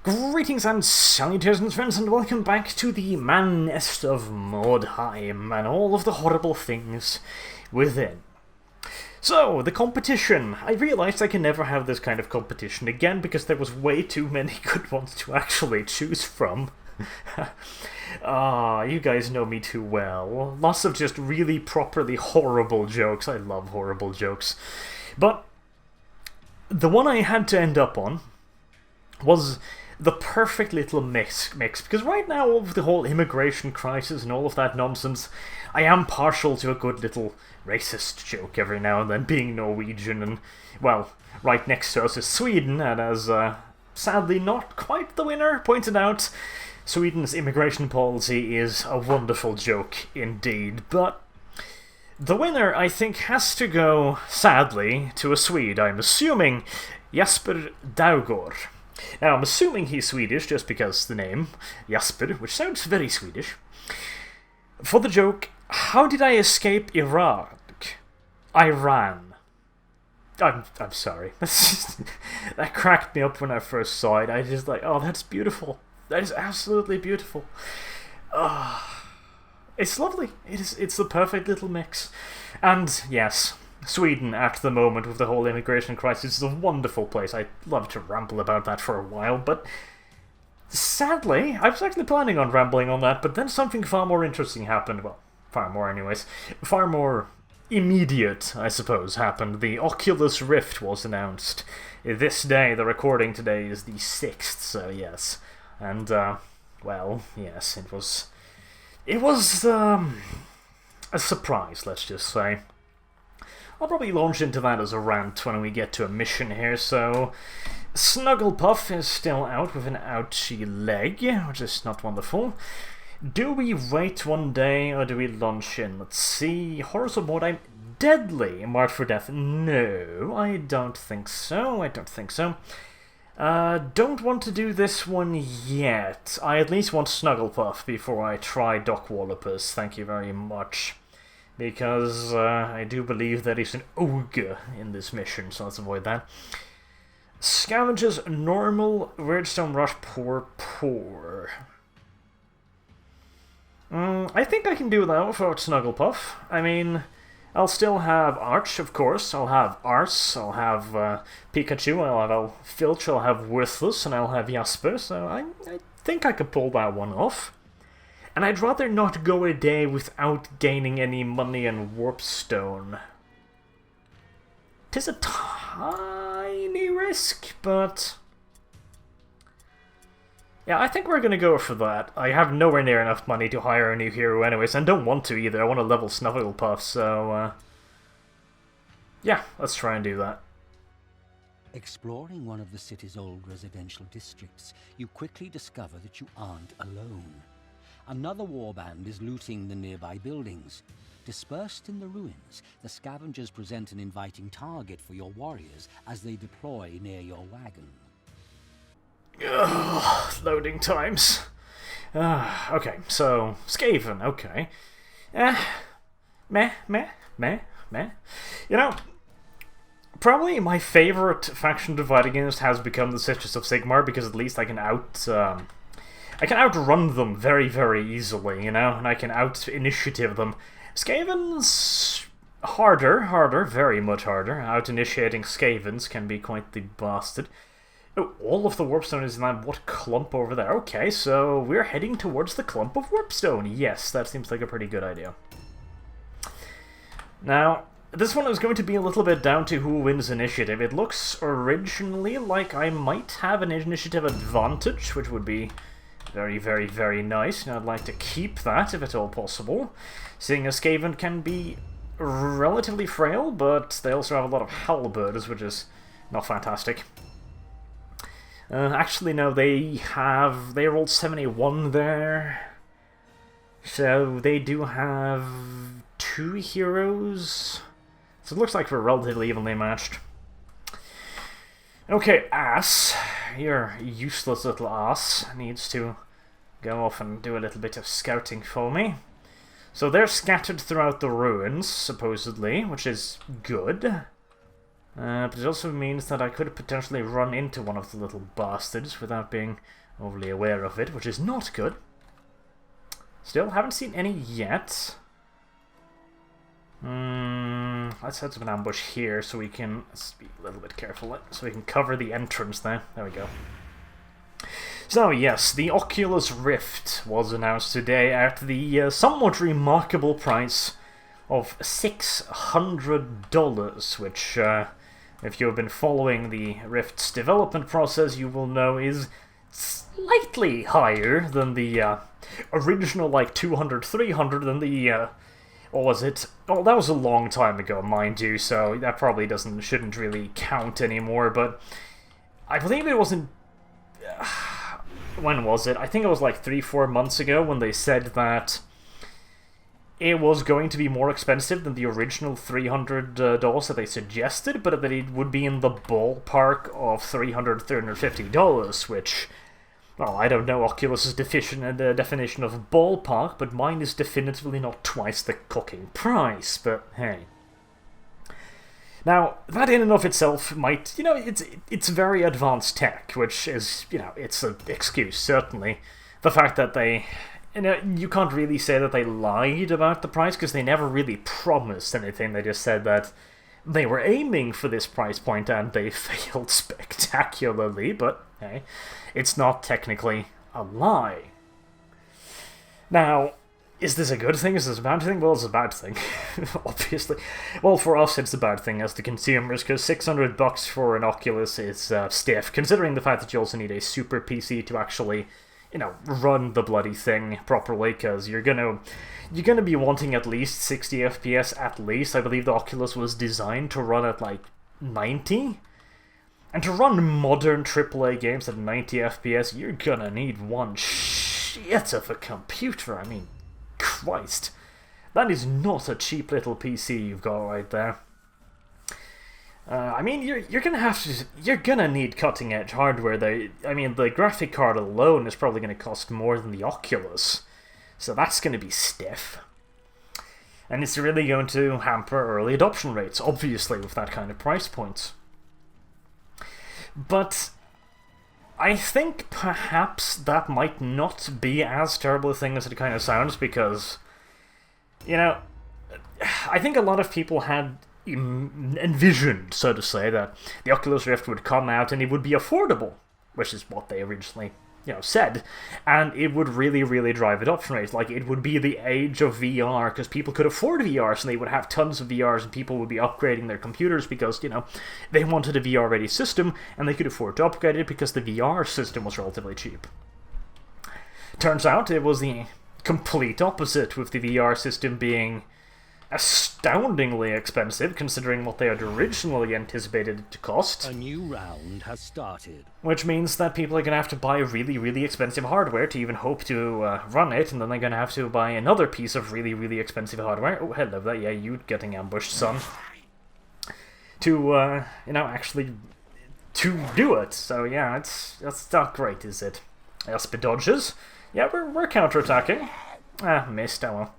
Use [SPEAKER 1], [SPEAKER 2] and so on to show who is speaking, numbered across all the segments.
[SPEAKER 1] Greetings and salutations, friends, and welcome back to the man-nest of Mordheim and all of the horrible things within. So, the competition. I realised I can never have this kind of competition again because there was way too many good ones to actually choose from. You guys know me too well. Lots of just really properly horrible jokes. I love horrible jokes. But the one I had to end up on was the perfect little mix, because right now, with the whole immigration crisis and all of that nonsense, I am partial to a good little racist joke every now and then, being Norwegian, and, well, right next to us is Sweden, and as, sadly not quite the winner pointed out, Sweden's immigration policy is a wonderful joke indeed, but the winner, I think, has to go, sadly, to a Swede. I'm assuming Jesper Daugård. Now, I'm assuming he's Swedish just because the name, Jesper, which sounds very Swedish. For the joke, how did I escape Iraq? Iran. I'm sorry. That cracked me up when I first saw it. I just like, oh, that's beautiful. That is absolutely beautiful. It's lovely. It's the perfect little mix. And, yes, Sweden, at the moment, with the whole immigration crisis, is a wonderful place. I'd love to ramble about that for a while, but sadly, I was actually planning on rambling on that, but then something far more interesting happened. Well, far more anyways. Far more immediate, I suppose, happened. The Oculus Rift was announced. This day, the recording today, is the 6th, so yes. And, well, yes, it was a surprise, let's just say. I'll probably launch into that as a rant when we get to a mission here, so Snugglepuff is still out with an ouchy leg, which is not wonderful. Do we wait one day, or do we launch in? Let's see. Horrors of Mordheim, deadly, marked for death. No, I don't think so. Don't want to do this one yet. I at least want Snugglepuff before I try Doc Wallopers. Thank you very much. Because I do believe there is an ogre in this mission, so let's avoid that. Scavengers, normal, Weirdstone Rush, poor. I think I can do that without Snugglepuff. I mean, I'll still have Arch, of course. I'll have Arse, I'll have Pikachu, I'll have Filch, I'll have Worthless, and I'll have Jasper, so I think I could pull that one off. And I'd rather not go a day without gaining any money and Warpstone. 'Tis a tiny risk, but yeah, I think we're gonna go for that. I have nowhere near enough money to hire a new hero anyways, and don't want to either. I want to level Snugglepuff, so yeah, let's try and do that.
[SPEAKER 2] Exploring one of the city's old residential districts, you quickly discover that you aren't alone. Another warband is looting the nearby buildings. Dispersed in the ruins, the scavengers present an inviting target for your warriors as they deploy near your wagon.
[SPEAKER 1] Ugh, loading times. Okay, so, Skaven, okay. Meh. You know, probably my favourite faction to fight against has become the Sisters of Sigmar, because at least I can outrun them very, very easily, you know, and I can out-initiative them. Skavens, harder, very much harder. Out-initiating Skavens can be quite the bastard. Oh, all of the Warpstone is in that what clump over there. Okay, so we're heading towards the clump of Warpstone. Yes, that seems like a pretty good idea. Now, this one is going to be a little bit down to who wins initiative. It looks originally like I might have an initiative advantage, which would be very, very, very nice, and I'd like to keep that if at all possible, seeing as Skaven can be relatively frail, but they also have a lot of halberds, which is not fantastic. Actually, no, they rolled 71 there, so they do have 2 heroes, so it looks like we're relatively evenly matched. Okay, Ass, your useless little ass, needs to go off and do a little bit of scouting for me. So they're scattered throughout the ruins, supposedly, which is good. But it also means that I could potentially run into one of the little bastards without being overly aware of it, which is not good. Still, haven't seen any yet. Let's set up an ambush here so we can... Let's be a little bit careful, so we can cover the entrance there. There we go. So yes, the Oculus Rift was announced today at the somewhat remarkable price of $600, which, if you've been following the Rift's development process, you will know is slightly higher than the original, like, 200, 300, than the, what was it? Oh, that was a long time ago, mind you, so that probably shouldn't really count anymore, but I believe it wasn't... when was it? I think it was like 3-4 months ago when they said that it was going to be more expensive than the original $300 that they suggested, but that it would be in the ballpark of $300, $350, which, well, I don't know Oculus's definition of ballpark, but mine is definitively not twice the cooking price, but hey. Now, that in and of itself might, you know, it's very advanced tech, which is, you know, it's an excuse, certainly. The fact that they, you know, you can't really say that they lied about the price, because they never really promised anything. They just said that they were aiming for this price point, and they failed spectacularly, but hey, it's not technically a lie. Now, is this a good thing? Is this a bad thing? Well, it's a bad thing, obviously. Well, for us, it's a bad thing as the consumers, because $600 for an Oculus is stiff, considering the fact that you also need a super PC to actually, you know, run the bloody thing properly, because you're gonna be wanting at least 60 FPS at least. I believe the Oculus was designed to run at like 90. And to run modern AAA games at 90 FPS, you're gonna need one shit of a computer. I mean, Christ. That is not a cheap little PC you've got right there. I mean, you're gonna need cutting edge hardware. I mean, the graphic card alone is probably gonna cost more than the Oculus, so that's gonna be stiff. And it's really going to hamper early adoption rates, obviously, with that kind of price point. But I think perhaps that might not be as terrible a thing as it kind of sounds, because, you know, I think a lot of people had envisioned, so to say, that the Oculus Rift would come out and it would be affordable, which is what they originally, you know, said, and it would really, really drive adoption rates. Like, it would be the age of VR, because people could afford VR, so they would have tons of VRs, and people would be upgrading their computers because, you know, they wanted a VR-ready system, and they could afford to upgrade it because the VR system was relatively cheap. Turns out it was the complete opposite, with the VR system being astoundingly expensive, considering what they had originally anticipated it to cost.
[SPEAKER 2] A new round has started.
[SPEAKER 1] Which means that people are going to have to buy really, really expensive hardware to even hope to run it, and then they're going to have to buy another piece of really, really expensive hardware. Oh, hello there, yeah, you getting ambushed, son. To, you know, actually to do it. So yeah, that's not great, is it? Jasper dodges. Yeah, we're counterattacking. Ah, missed, oh well.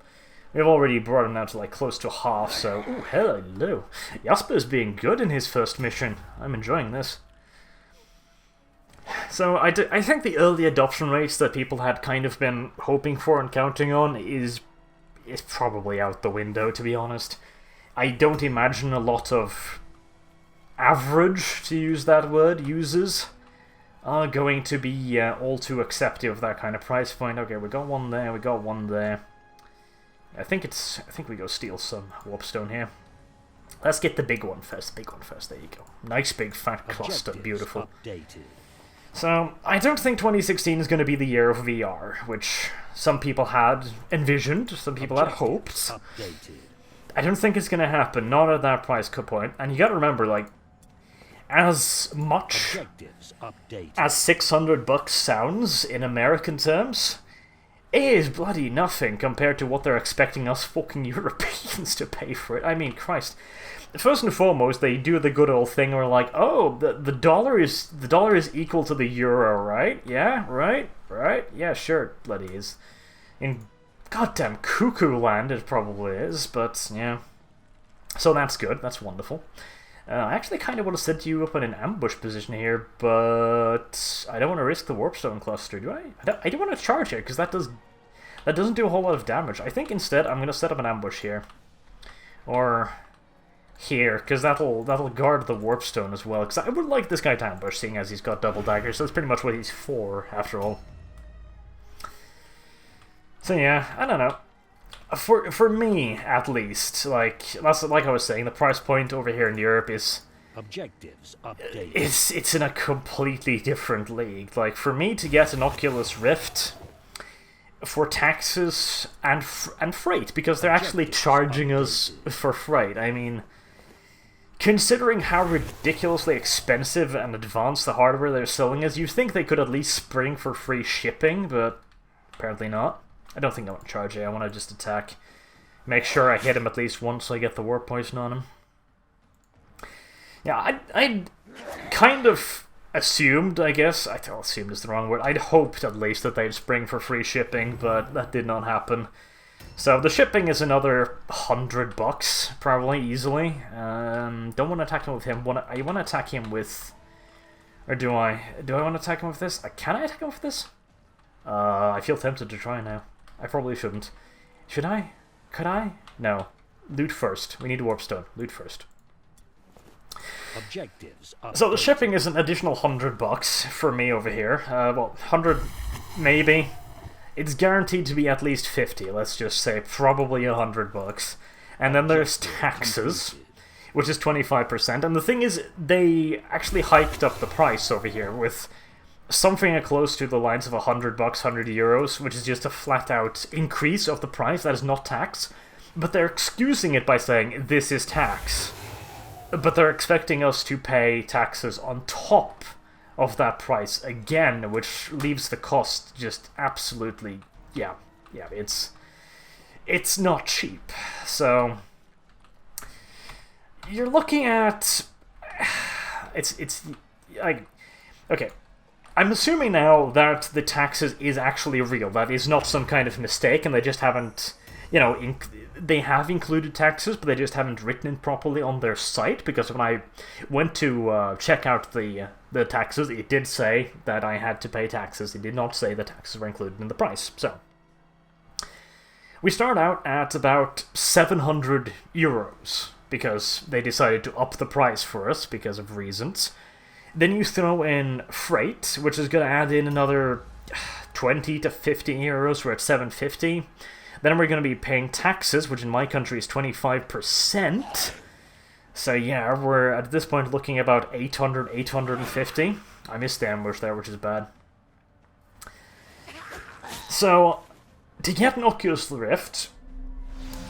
[SPEAKER 1] We've already brought him down to like close to half, so... Ooh, hello. Jasper's being good in his first mission. I'm enjoying this. So I think the early adoption rates that people had kind of been hoping for and counting on is probably out the window, to be honest. I don't imagine a lot of average, to use that word, users are going to be all too accepting of that kind of price point. Okay, we got one there, we got one there. I think we go steal some warpstone here. Let's get the big one first. There you go. Nice big fat cluster, beautiful.
[SPEAKER 2] Updated.
[SPEAKER 1] So, I don't think 2016 is going to be the year of VR, which some people had envisioned, some people had hoped.
[SPEAKER 2] Updated.
[SPEAKER 1] I don't think it's going to happen, not at that price point. And you got to remember, like, as much as $600 sounds in American terms, it is bloody nothing compared to what they're expecting us fucking Europeans to pay for it. I mean, Christ. First and foremost, they do the good old thing where like, oh, the dollar is equal to the euro, right? Yeah, right? Yeah, sure, bloody is. In goddamn cuckoo land it probably is, but yeah. So that's good, that's wonderful. I actually kind of want to set you up in an ambush position here, but I don't want to risk the Warpstone cluster, do I? I don't want to charge here, because that doesn't do a whole lot of damage. I think instead I'm going to set up an ambush here. Or here, because that'll guard the Warpstone as well. Because I would like this guy to ambush, seeing as he's got double daggers. So that's pretty much what he's for, after all. So yeah, I don't know. For me, at least, that's like I was saying, the price point over here in Europe is...
[SPEAKER 2] Objectives updated.
[SPEAKER 1] It's in a completely different league. Like, for me to get an Oculus Rift for taxes and freight, because they're actually charging us for freight. I mean, considering how ridiculously expensive and advanced the hardware they're selling is, you'd think they could at least spring for free shipping, but apparently not. I don't think I want to charge it. I want to just attack. Make sure I hit him at least once so I get the warp poison on him. Yeah, I kind of assumed, I guess. Assumed is the wrong word. I'd hoped at least that they'd spring for free shipping, but that did not happen. So the shipping is another $100, probably, easily. Don't want to attack him with him. I want to attack him with... Or do I? Do I want to attack him with this? Can I attack him with this? I feel tempted to try now. I probably shouldn't. Should I? Could I? No. Loot first. We need a Warpstone. Loot first.
[SPEAKER 2] Objectives.
[SPEAKER 1] So the shipping is an additional $100 for me over here. Well, 100 maybe. It's guaranteed to be at least 50. Let's just say probably $100. And then there's taxes, which is 25%. And the thing is, they actually hiked up the price over here with something close to the lines of $100, €100, which is just a flat-out increase of the price that is not tax. But they're excusing it by saying, this is tax. But they're expecting us to pay taxes on top of that price again, which leaves the cost just absolutely... Yeah, it's not cheap. So you're looking at... Okay. I'm assuming now that the taxes is actually real. That is not some kind of mistake, and they just haven't, they have included taxes, but they just haven't written it properly on their site, because when I went to check out the taxes, it did say that I had to pay taxes. It did not say the taxes were included in the price. So we start out at about €700, because they decided to up the price for us because of reasons. Then you throw in freight, which is going to add in another 20 to 50 euros. We're at 750. Then we're going to be paying taxes, which in my country is 25%. So yeah, we're at this point looking about 800, 850. I missed the ambush there, which is bad. So, to get an Oculus Rift,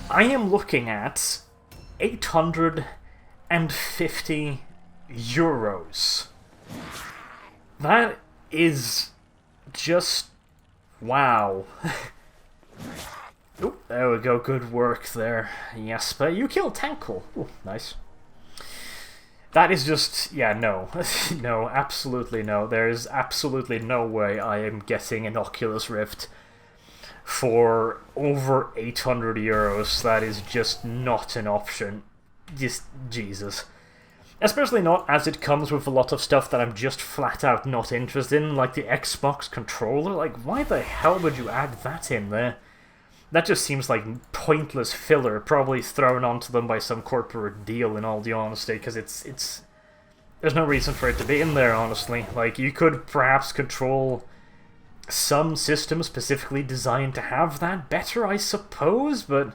[SPEAKER 1] I am looking at 850 euros. That is just... wow. Oop, there we go, good work there. Yes, but you killed Tankle. Ooh, nice. That is just... yeah, no. No, absolutely no. There is absolutely no way I am getting an Oculus Rift for over 800 euros. That is just not an option. Just... Jesus. Especially not as it comes with a lot of stuff that I'm just flat out not interested in, like the Xbox controller. Like, why the hell would you add that in there? That just seems like pointless filler, probably thrown onto them by some corporate deal, in all the honesty, because it's... there's no reason for it to be in there, honestly. Like, you could perhaps control some systems specifically designed to have that better, I suppose, but...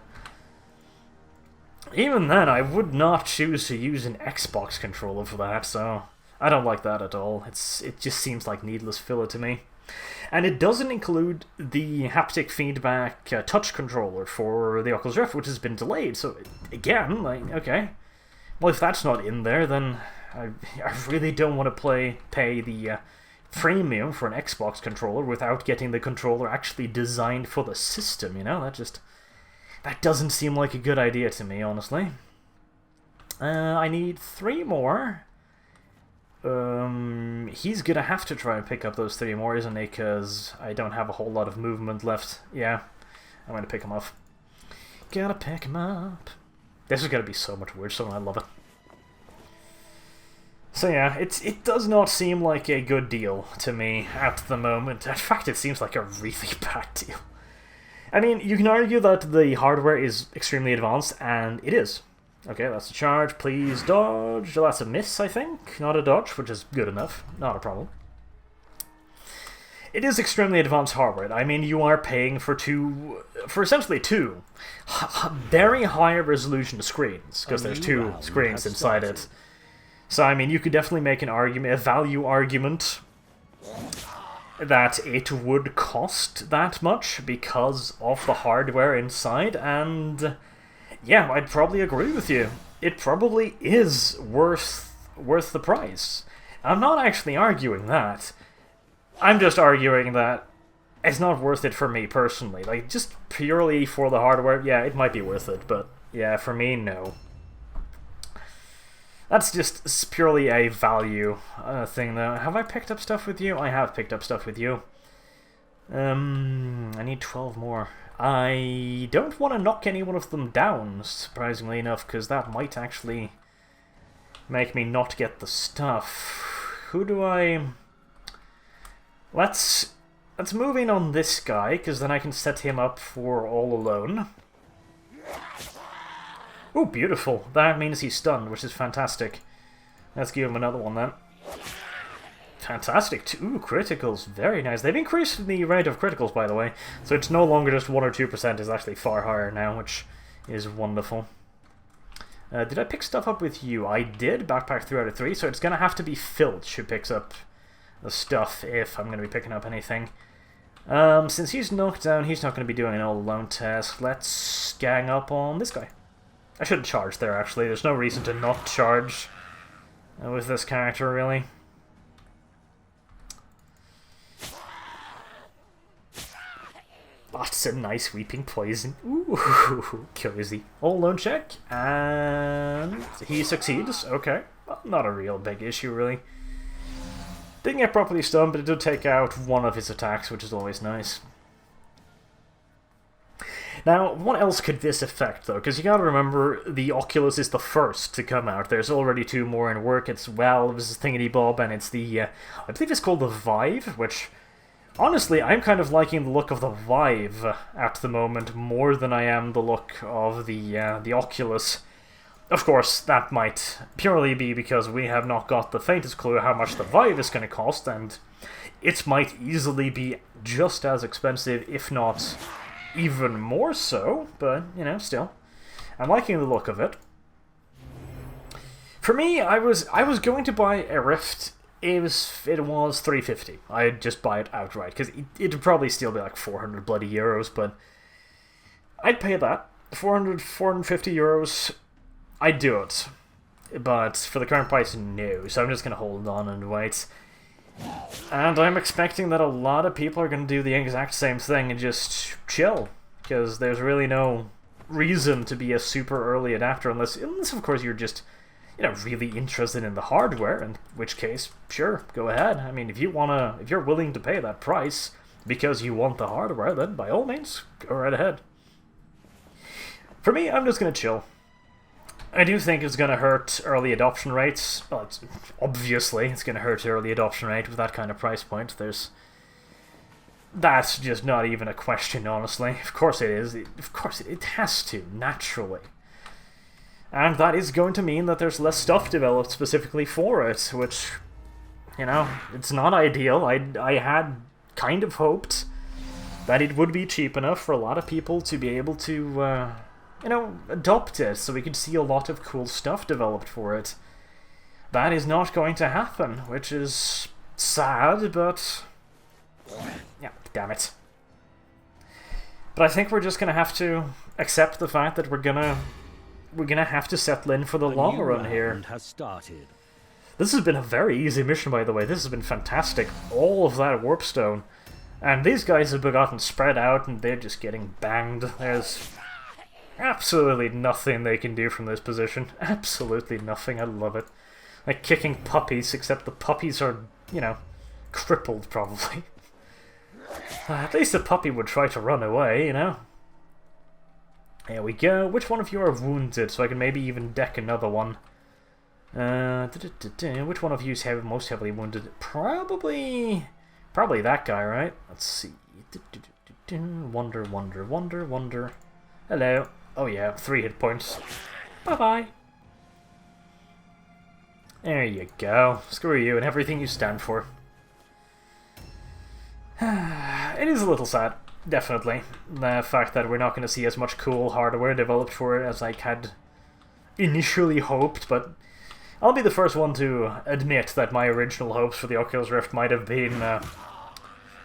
[SPEAKER 1] even then, I would not choose to use an Xbox controller for that, so I don't like that at all. It just seems like needless filler to me. And it doesn't include the haptic feedback touch controller for the Oculus Rift, which has been delayed, so again, like, okay. Well, if that's not in there, then I really don't want to pay the premium for an Xbox controller without getting the controller actually designed for the system, you know? That doesn't seem like a good idea to me, honestly. I need 3 more. He's gonna have to try and pick up those 3 more, isn't he? Because I don't have a whole lot of movement left. Yeah, I'm gonna pick him up. Gotta pick him up. This is gonna be so much weird, so I love it. So yeah, it does not seem like a good deal to me at the moment. In fact, it seems like a really bad deal. I mean, you can argue that the hardware is extremely advanced, and it is. Okay, that's a charge. Please dodge. That's a miss, I think. Not a dodge, which is good enough. Not a problem. It is extremely advanced hardware. I mean, you are paying for essentially two very high resolution screens, because there's two screens inside it. So, I mean, you could definitely make an argument, a value argument, that it would cost that much because of the hardware inside, and yeah, I'd probably agree with you. It probably is worth the price. I'm not actually arguing that. I'm just arguing that it's not worth it for me personally. Like, just purely for the hardware, yeah, it might be worth it, but yeah, for me, no. That's just purely a value thing, though. Have I picked up stuff with you? I have picked up stuff with you. I need 12 more. I don't want to knock any one of them down, surprisingly enough, because that might actually make me not get the stuff. Who do I... Let's move in on this guy, because then I can set him up for all alone. Oh, beautiful. That means he's stunned, which is fantastic. Let's give him another one then. Fantastic. 2 criticals. Very nice. They've increased the rate of criticals, by the way. So it's no longer just 1 or 2%. It's actually far higher now, which is wonderful. Did I pick stuff up with you? I did. Backpack 3 out of 3. So it's going to have to be Filch who picks up the stuff if I'm going to be picking up anything. Since he's knocked down, he's not going to be doing an all-alone test. Let's gang up on this guy. I should have charged there, actually. There's no reason to not charge with this character, really. That's a nice weeping poison. Ooh, cozy. All-alone check, and he succeeds. Okay, well, not a real big issue, really. Didn't get properly stunned, but it did take out one of his attacks, which is always nice. Now, what else could this affect, though? Because you gotta remember, the Oculus is the first to come out. There's already 2 more in work. It's Valve's Thingity-Bob, and it's the, I believe it's called the Vive, which, honestly, I'm kind of liking the look of the Vive at the moment more than I am the look of the Oculus. Of course, that might purely be because we have not got the faintest clue how much the Vive is going to cost, and it might easily be just as expensive, if not even more so, but, you know, still. I'm liking the look of it. For me, I was going to buy a Rift. It was $350. I'd just buy it outright, because it'd probably still be like 400 bloody euros, but I'd pay that. 450 euros, I'd do it. But for the current price, no. So I'm just going to hold on and wait. And I'm expecting that a lot of people are going to do the exact same thing and just chill, because there's really no reason to be a super early adapter unless of course you're just, you know, really interested in the hardware, in which case, sure, go ahead. I mean, if you're willing to pay that price because you want the hardware, then by all means, go right ahead. For me, I'm just going to chill. I do think it's going to hurt early adoption rates. Well, obviously, it's going to hurt early adoption rate with that kind of price point. That's just not even a question, honestly. Of course it is. Of course it has to, naturally. And that is going to mean that there's less stuff developed specifically for it, which, you know, it's not ideal. I had kind of hoped that it would be cheap enough for a lot of people to be able to, you know, adopt it, so we could see a lot of cool stuff developed for it. That is not going to happen, which is sad, but yeah, damn it. But I think we're just gonna have to accept the fact that we're gonna have to settle in for the long run here.
[SPEAKER 2] Has started.
[SPEAKER 1] This has been a very easy mission, by the way. This has been fantastic. All of that warp stone, and these guys have gotten spread out, and they're just getting banged. There's absolutely nothing they can do from this position. Absolutely nothing. I love it. Like kicking puppies, except the puppies are, you know, crippled, probably. At least the puppy would try to run away, you know? There we go. Which one of you are wounded, so I can maybe even deck another one? Which one of you is most heavily wounded? Probably that guy, right? Let's see. Wonder. Hello. Oh yeah, 3 hit points. Bye-bye. There you go. Screw you and everything you stand for. It is a little sad, definitely. The fact that we're not going to see as much cool hardware developed for it as I had initially hoped, but I'll be the first one to admit that my original hopes for the Oculus Rift might have been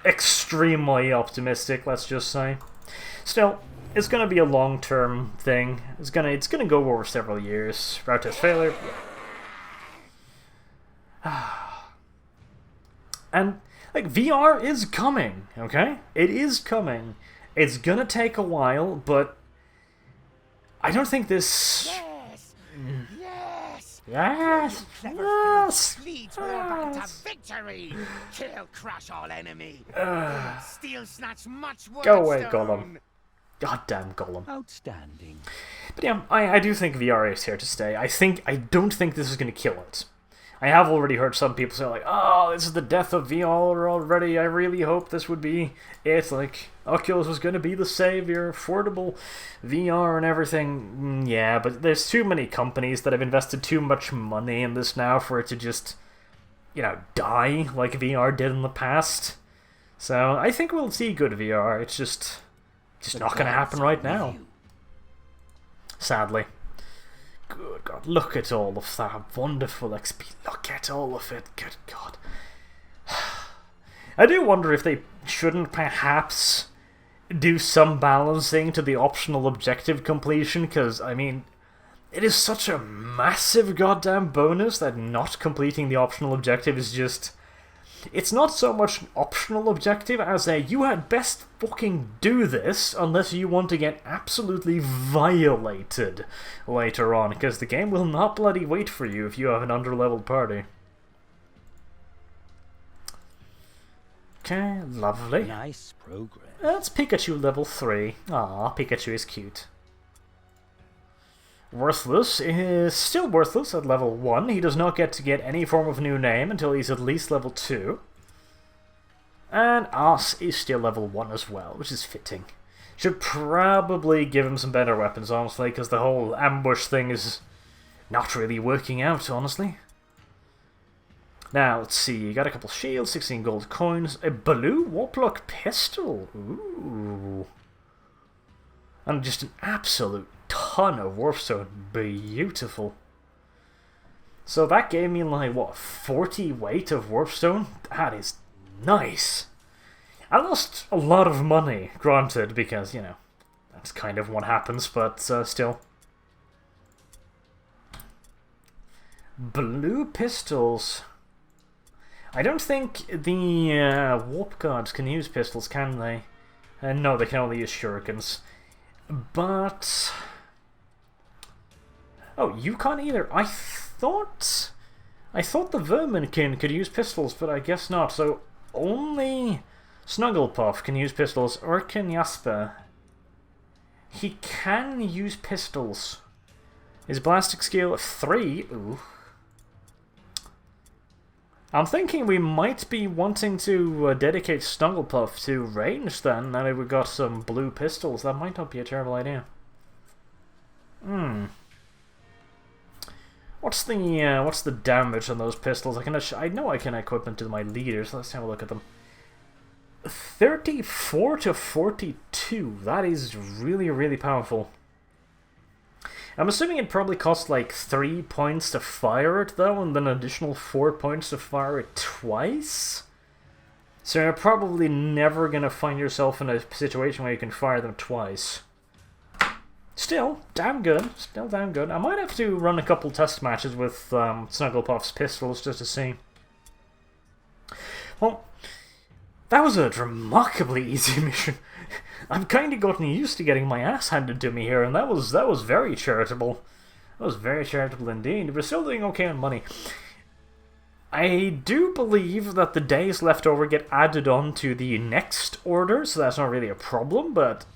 [SPEAKER 1] extremely optimistic, let's just say. Still, it's going to be a long-term thing. It's gonna go over several years. Route test failure. And like VR is coming, okay? It is coming. It's gonna take a while, but I don't think this. Yes.
[SPEAKER 3] Leads her back to victory. Kill, crush all enemy. Steel snatch much work.
[SPEAKER 1] Go away, Gollum. Goddamn Gollum.
[SPEAKER 2] Outstanding.
[SPEAKER 1] But yeah, I do think VR is here to stay. I don't think this is going to kill it. I have already heard some people say like, oh, this is the death of VR already. I really hope this would be it. Like, Oculus was going to be the savior, affordable VR and everything. Yeah, but there's too many companies that have invested too much money in this now for it to just, die like VR did in the past. So I think we'll see good VR. It's just not going to happen right now. Sadly. Good God, look at all of that wonderful XP. Look at all of it. Good God. I do wonder if they shouldn't perhaps do some balancing to the optional objective completion, because, I mean, it is such a massive goddamn bonus that not completing the optional objective is just... It's not so much an optional objective as a you had best fucking do this unless you want to get absolutely violated later on, because the game will not bloody wait for you if you have an underleveled party. Okay, lovely.
[SPEAKER 2] Nice progress.
[SPEAKER 1] That's Pikachu level 3. Aw, Pikachu is cute. Worthless is still worthless at level 1. He does not get to get any form of new name until he's at least level 2. And Ass is still level 1 as well, which is fitting. Should probably give him some better weapons, honestly, because the whole ambush thing is not really working out, honestly. Now, let's see, you got a couple shields, 16 gold coins, a blue Warplock pistol. Ooh. And just an absolute ton of Warpstone. Beautiful. So that gave me like, what, 40 weight of Warpstone? That is nice. I lost a lot of money, granted, because, that's kind of what happens, but still. Blue pistols. I don't think the Warp Guards can use pistols, can they? No, they can only use shurikens. But... Oh, you can't either. I thought the Verminkin could use pistols, but I guess not. So only Snugglepuff can use pistols, or can Jasper? He can use pistols. His Blastic skill 3. Ooh. I'm thinking we might be wanting to dedicate Snugglepuff to range then, now that we've got some blue pistols. That might not be a terrible idea. What's the damage on those pistols? I know I can equip them to my leaders. Let's have a look at them. 34 to 42. That is really, really powerful. I'm assuming it probably costs like 3 points to fire it though, and then an additional 4 points to fire it twice. So you're probably never gonna find yourself in a situation where you can fire them twice. Still, damn good. Still damn good. I might have to run a couple test matches with Snugglepuff's pistols just to see. Well, that was a remarkably easy mission. I've kind of gotten used to getting my ass handed to me here, and that was very charitable. That was very charitable indeed. We're still doing okay on money. I do believe that the days left over get added on to the next order, so that's not really a problem, but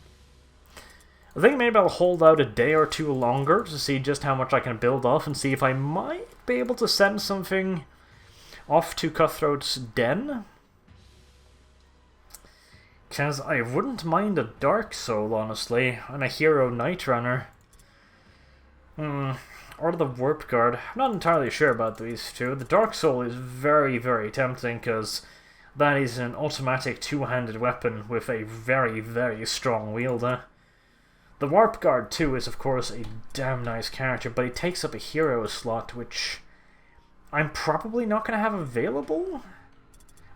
[SPEAKER 1] I think maybe I'll hold out a day or two longer to see just how much I can build off and see if I might be able to send something off to Cutthroat's Den. Because I wouldn't mind a Dark Soul, honestly, and a Hero Night Runner. Or the Warp Guard. I'm not entirely sure about these two. The Dark Soul is very, very tempting because that is an automatic two-handed weapon with a very, very strong wielder. The Warp Guard too is of course a damn nice character, but he takes up a hero slot, which I'm probably not going to have available.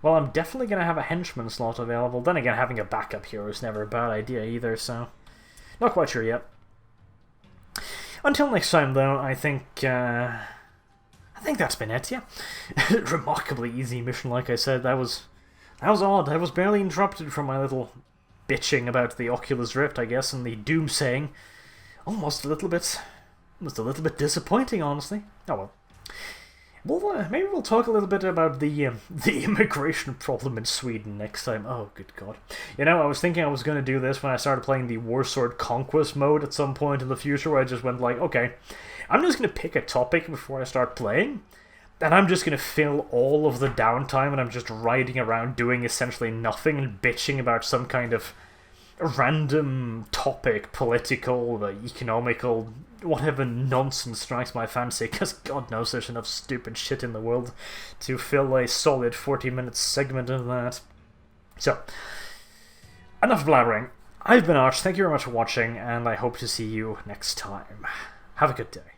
[SPEAKER 1] Well, I'm definitely going to have a henchman slot available. Then again, having a backup hero is never a bad idea either, so not quite sure yet. Until next time, though, I think that's been it, yeah. Remarkably easy mission, like I said. That was odd. I was barely interrupted from my little bitching about the Oculus Rift, I guess, and the doomsaying. Almost a little bit disappointing, honestly. Oh well. Maybe we'll talk a little bit about the immigration problem in Sweden next time. Oh, good God. You know, I was thinking I was going to do this when I started playing the Warsword Conquest mode at some point in the future, where I just went like, okay, I'm just going to pick a topic before I start playing, and I'm just going to fill all of the downtime, and I'm just riding around doing essentially nothing and bitching about some kind of random topic, political, economical, whatever nonsense strikes my fancy, because God knows there's enough stupid shit in the world to fill a solid 40-minute segment of that. So, enough blabbering. I've been Arch, thank you very much for watching, and I hope to see you next time. Have a good day.